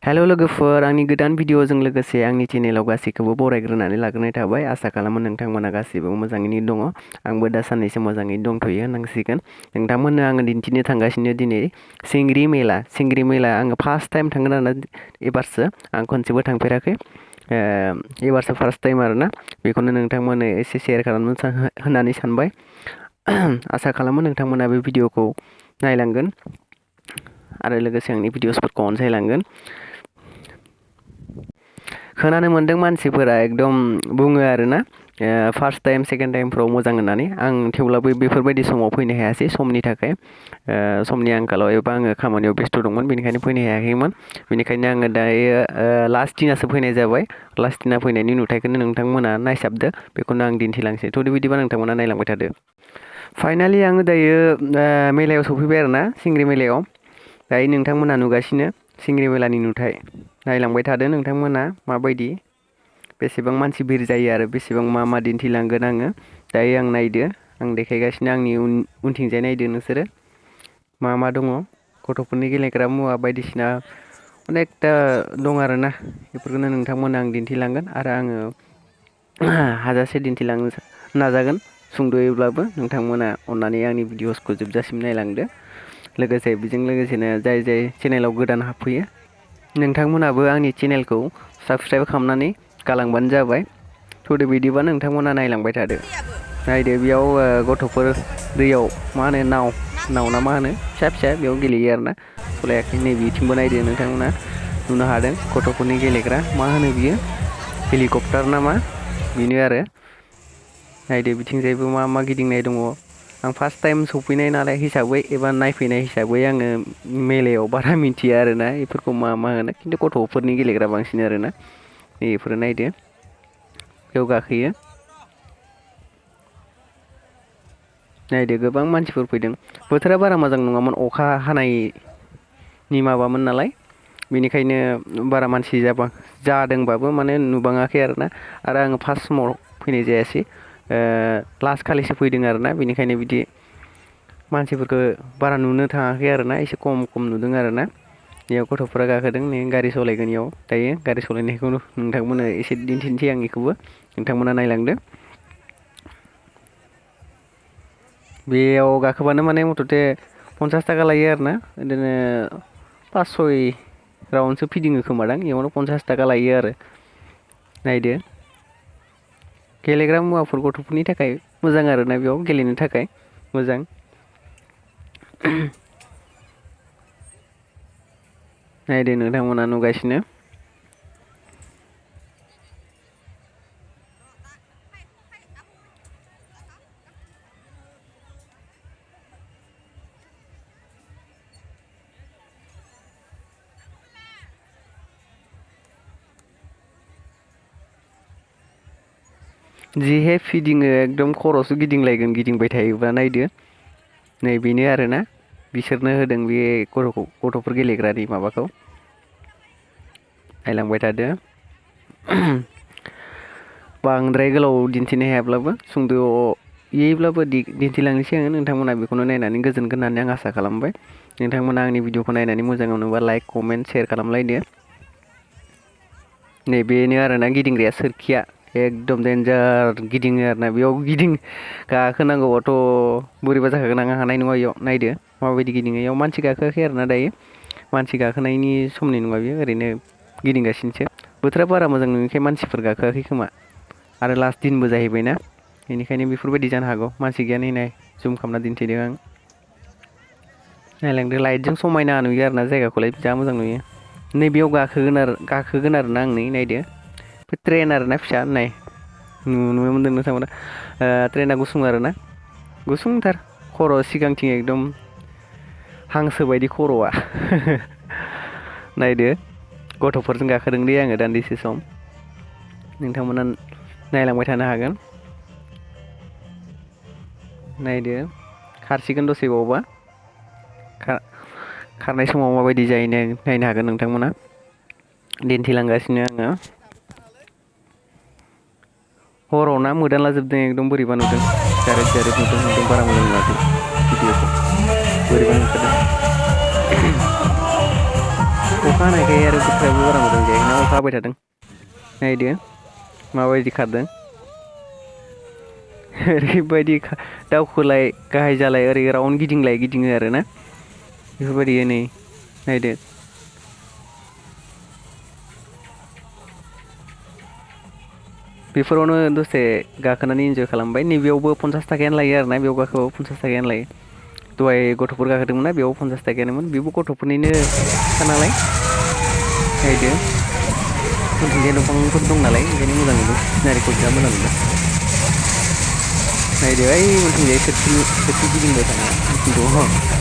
Hello लोगोफोर आंनि गोदान भिडिअजों लोगोसे आंनि चेनेलाव गासैखौबो बरायग्रोनानै लाग्रोनाय थाबाय। आसा खालामो नोंथांमोना गासैबो मोजाङैनो दङ। आंबो दा साननैसो मोजाङैनो दंथ'यो होननांसिगोन। नोंथांमोननो आङो दिन्थिनो थांगासिनो दिनै सिंग्रि मेला आङो फार्स्ट टाइम थांगोन आरोना एबारसो आं खनसेबो थांफेराखै। एबारसो फार्स्ट टाइम आरोना बेखौनो नोंथांमोननो एसे शेयार खालामनो होननानै सानबाय। आसा खालामो नोंथांमोना बे भिडिअखौ नायलांगोन आरो लोगोसे आंनि भिडिअसफोरखौ अनसायलांगोन। खोनानो मोन्दों मानसिफोरा एकदम बुङो आरोना फार्स्ट टाइम सेकेन्ड टाइमफ्राव मोजां होननानै। आं थेवब्लाबो बेफोरबायदि समाव फैनो हायासै समनि थाखाय। समनि आंखालाव एबा आङो खामानियाव बेस्थ' दंमोन बेनिखायनो फैनो हायाखैमोन। बेनिखायनो आङो दायो लास्ट दिनासो फैनाय जाबाय। लास्ट दिना फैनायनि नुथायखौनो नोंथांमोना नायसाबदो, बेखौनो आं दिन्थिलांसै। थ' बिदिबा नोंथांमोना नायलांबाय थादो। फाइनालि आङो दायो मेलायाव सफैबाय आरोना सिंग्रि मेलायाव। दायो नोंथांमोना नुगासिनो सिंग्रि मेलानि नुथाय। नायलांबाय थादो नोंथांमोना माबायदि बेसेबां मानसि भिर जायो आरो बेसेबां मा दिन्थिलांगोन आङो। दायो आं नायदो, आं देखायगासिनो आंनि उनथिंजाय नायदो नोंसोरो मा दङ। गथ'फोरनि गेलेग्रा मुवा बायदिसिना अनेकथा दं आरोना, बेफोरखौनो नोंथांमोना आं दिन्थिलांगोन आरो आङो हाजासे दिन्थिलांनो नाजागोन सुंद'यैब्लाबो। नोंथांमोना अननानै आंनि भिडिअसखौ जोबजासिम नायलांदो। लोगोसे बेजों लोगोसेनो जाय चेनेलाव गोदान हाबफैयो नोंथांमोनाबो आंनि चेनेलखौ साबस्क्राइब खालामनानै गालांबानो जाबाय। थ'दो बिदिबा नोंथांमोना नायलांबाय थादो। नायदो बेयाव गथ'फोर दैयाव मा होनो नाव ना मा होनो फिसा बेयाव गेलेयो आरोना, सलायाखै। नै बिथिंबो नायदो नोंथांमोना नुनो हादों गथ'फोरनि गेलेग्रा मा होनो बियो हेलिकप्टार ना मा बेनो आरो। नायदो बिथिंजायबो मा गिदिंनाय दङ। आं फार्स्ट टाइम सफैनाय नालाय हिसाबै एबा नायफैनाय हिसाबै आङो मेलायाव बारा मिथिया आरोना बेफोरखौ मा होनो, खिन्थु गथ'फोरनि गेलेग्रा बांसिन आरोना। बेफोरो नायदो बेयाव गाखोयो। नायदो गोबां मानसिफोर फैदों। बोथोरा बारा मोजां नङामोन, अखा हानायनि माबामोन नालाय, बेनिखायनो बारा मानसि जादोंबाबो माने नुबाङाखै आरोना। आरो आङो फार्स्ट समाव फैनाय जायासै, लास्ट खालिसो फैदों आरोना। बेनिखायनो बिदि मानसिफोरखौ बारा नुनो थाङाखै आरोना, एसे खम नुदों आरोना। बेयाव गथ'फोरा गाखोदों नै गारि सालायगोन इयाव। दायो गारि सालायनायखौ नोंथांमोननो एसे दिन्थिनोसै आं बेखौबो, नोंथांमोना नायलांदो। बेयाव गाखोबानो माने मथथे 50 थाखा लायो आरोना। बिदिनो 5-6 राउन्डसो फिदिङो खोमादां, इयावनो 50 थाखा लायो आरो। नायदो गेलेग्रा मुवाफोर गथ'फोरनि थाखाय मोजां आरोना, बेयाव गेलेनो थाखाय मोजां। नायदो नोंथांमोना नुगासिनो। जिहे फिदिङो एकदम खर'सो गिदिंलायगोन गिदिंबाय थायोबा। नायदो नै बेनो आरोना, बिसोरनो होदों बे गथ'फोर गेलेग्रानि माबाखौ। नायलांबाय थादो। बांद्राय गोलाव दिन्थिनो हायाब्लाबो सुंद'यैब्लाबो दिन्थिलांनोसै आङो। नोंथांमोना बेखौनो नायनानै गोजोनगोन होननानै आं आसा खालामबाय। नोंथांमोना आंनि भिडिअखौ नायनानै मोजां मोनोबा लाइक कमेन्ट शेयार खालामलायदो। नै बेनो आरोना गिदिंग्राया, सोरखिया एकदम देन्जार गिदिङो आरोना। बेयाव गाखोनांगौबाथ' बोरैबा जाखागोन, आं हानाय नङा बेयाव। नायदो माबायदि गिदिङो। बेयाव मानसि गाखोआखै आरोना दायो, मानसि गाखोनायनि समनि नङा बेयो, ओरैनो गिदिंगासिनोसो। बोथोरा बारा मोजां नङिखाय मानसिफोर गाखोआखै खोमा, आरो लास्ट दिनबो जाहैबायना, बेनिखायनो बेफोरबायदि जानो हागौ। मानसि गैया नाय जुम खालामना दिन्थिदों आं। नायलांदो लाइटजों समायना नुयो आरोना, जायगाखौलाय जा मोजां नुयो। नै बेयाव गाखोगोन आरोना आं। नै नायदो ट्रेन आरोना फिसा, नाय नुनो मोनदों नोंथांमोना। ट्रेना गुसुं आरोना, गुसुंथार। खर' सिगांथिं एकदम हांसो बायदि खर'आ। नायदो गथ'फोरजों गाखोदों दे आङो दान्दिसे सम, नोंथांमोना नायलांबाय थानो हागोन। नायदो खारसिगोन दसेबावबा, खारनाय समाव माबायदि जायो नायनो हागोन नोंथांमोना। दिन्थिलांगासिनो आङो। हराव ना मोदानला जोबदों, एकदम बोरैबा नुदों, जारेद नुदों। बारा मोजां नुवाखै भिडिअखौ, बोरैबा नुखादों। अखा अखा हानायखाय आरो बोथोराबो बारा मोजां जायाखैना अखा हाबाय थादों नायदो माबायदि खारदों ओरैबायदि दावखोलाय गाहाय जालाय ओरै राउन्ड गिदिङो आरोना बेफोरबायदि नै नायदो बेफोरावनो दसे गाखोनानै इन्जय खालामबाय नैबेयावबो 50 थाखायानो लायो आरोना बेयाव गाखोबाबो 50 थाखायानो लायो दहाय गथ'फोर गाखोदोंमोन ना बेयाव 50 थाखायानोमोन बेबो गथ'फोरनिनो खा नालाय नायदो उनथिंजाय दंफांफोर दं नालाय ओंखायनो मोजां नुदों सिनारिखौ बिराद मोजां नुदों नायदो ओइ उनथिंजाय सोरखि गिदिंबाय थानाया दङ